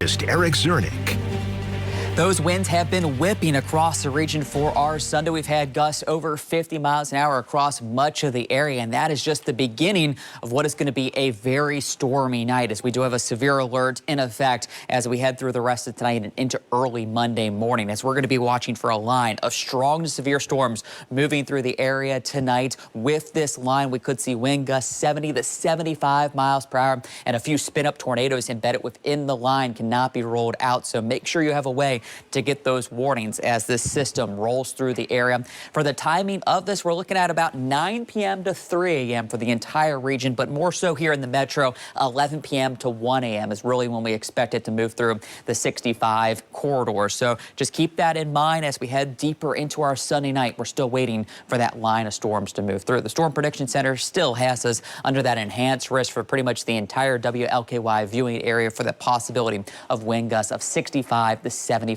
Just Eric Zernich. Those winds have been whipping across the region for our Sunday. We've had gusts over 50 miles an hour across much of the area, and that is just the beginning of what is going to be a very stormy night, as we do have a severe alert in effect as we head through the rest of tonight and into early Monday morning, as we're going to be watching for a line of strong to severe storms moving through the area tonight. With this line, we could see wind gusts 70 to 75 miles per hour, and a few spin-up tornadoes embedded within the line cannot be rolled out. So make sure you have a way to get those warnings as this system rolls through the area. For the timing of this, we're looking at about 9 p.m. to 3 a.m. for the entire region, but more so here in the metro, 11 p.m. to 1 a.m. is really when we expect it to move through the 65 corridor. So just keep that in mind as we head deeper into our Sunday night. We're still waiting for that line of storms to move through. The Storm Prediction Center still has us under that enhanced risk for pretty much the entire WLKY viewing area for the possibility of wind gusts of 65 to 75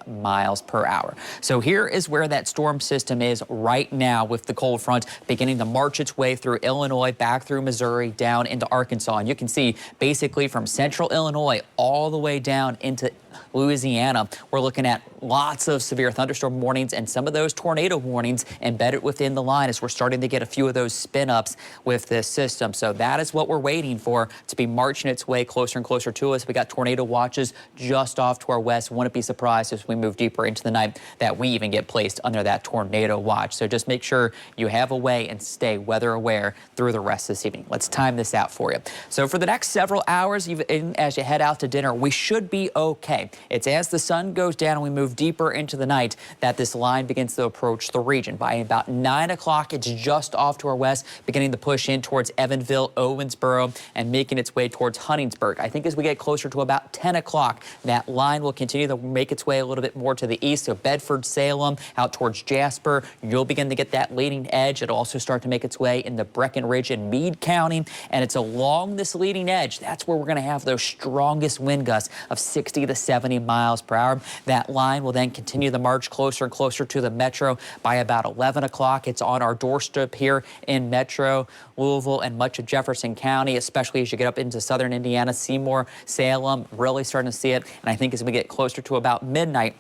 miles per hour. So here is where that storm system is right now, with the cold front beginning to march its way through Illinois, back through Missouri, down into Arkansas. And you can see basically from central Illinois all the way down into Louisiana, we're looking at lots of severe thunderstorm warnings and some of those tornado warnings embedded within the line, as we're starting to get a few of those spin-ups with this system. So that is what we're waiting for to be marching its way closer and closer to us. We got tornado watches just off to our west. Wouldn't be surprised as we move deeper into the night that we even get placed under that tornado watch. So just make sure you have a way and stay weather aware through the rest of this evening. Let's time this out for you. So for the next several hours, even as you head out to dinner, we should be okay. It's as the sun goes down and we move deeper into the night that this line begins to approach the region. By about 9 o'clock, it's just off to our west, beginning to push in towards Evansville, Owensboro, and making its way towards Huntingsburg. I think as we get closer to about 10 o'clock, that line will continue to make its way a little bit more to the east. So Bedford, Salem, out towards Jasper, you'll begin to get that leading edge. It'll also start to make its way into Breckenridge and Meade County. And it's along this leading edge, that's where we're going to have those strongest wind gusts of 60 to 70 miles per hour. That line will then continue the march closer and closer to the metro. By about 11 o'clock, it's on our doorstep here in Metro Louisville and much of Jefferson County, especially as you get up into southern Indiana, Seymour, Salem, really starting to see it. And I think as we get closer to about midnight,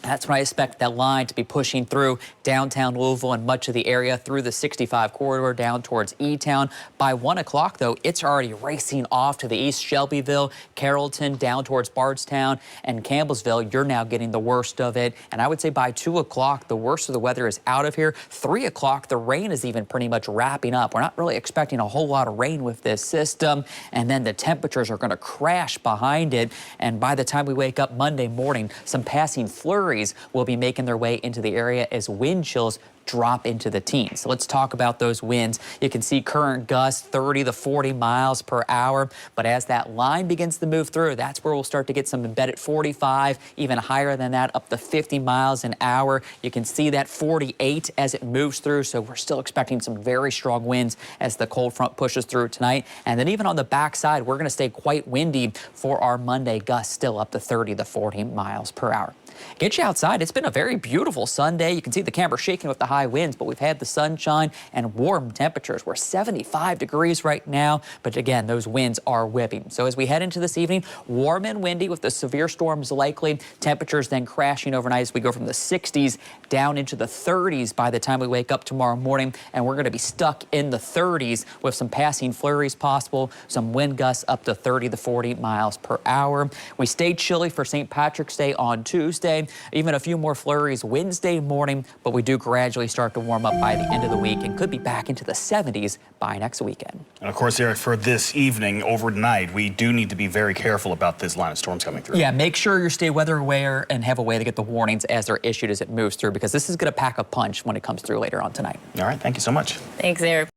that's when I expect that line to be pushing through downtown Louisville and much of the area through the 65 corridor down towards E-Town. By 1 o'clock, though, it's already racing off to the east. Shelbyville, Carrollton, down towards Bardstown and Campbellsville, you're now getting the worst of it. And I would say by 2 o'clock, the worst of the weather is out of here. 3 o'clock, the rain is even pretty much wrapping up. We're not really expecting a whole lot of rain with this system. And then the temperatures are going to crash behind it. And by the time we wake up Monday morning, some passing flurries will be making their way into the area as wind chills drop into the teens. So let's talk about those winds. You can see current gusts 30 to 40 miles per hour. But as that line begins to move through, that's where we'll start to get some embedded 45, even higher than that, up to 50 miles an hour. You can see that 48 as it moves through. So we're still expecting some very strong winds as the cold front pushes through tonight. And then even on the backside, we're going to stay quite windy for our Monday, gusts still up to 30 to 40 miles per hour. Get you outside. It's been a very beautiful Sunday. You can see the camera shaking with the high winds, but we've had the sunshine and warm temperatures. We're 75 degrees right now, but again, those winds are whipping. So as we head into this evening, warm and windy with the severe storms likely. Temperatures then crashing overnight as we go from the 60s down into the 30s by the time we wake up tomorrow morning, and we're going to be stuck in the 30s with some passing flurries possible, some wind gusts up to 30 to 40 miles per hour. We stay chilly for St. Patrick's Day on Tuesday. Even a few more flurries Wednesday morning, but we do gradually start to warm up by the end of the week and could be back into the 70s by next weekend. And of course, Eric, for this evening, overnight, we do need to be very careful about this line of storms coming through. Yeah, make sure you stay weather aware and have a way to get the warnings as they're issued as it moves through, because this is going to pack a punch when it comes through later on tonight. All right, thank you so much. Thanks, Eric.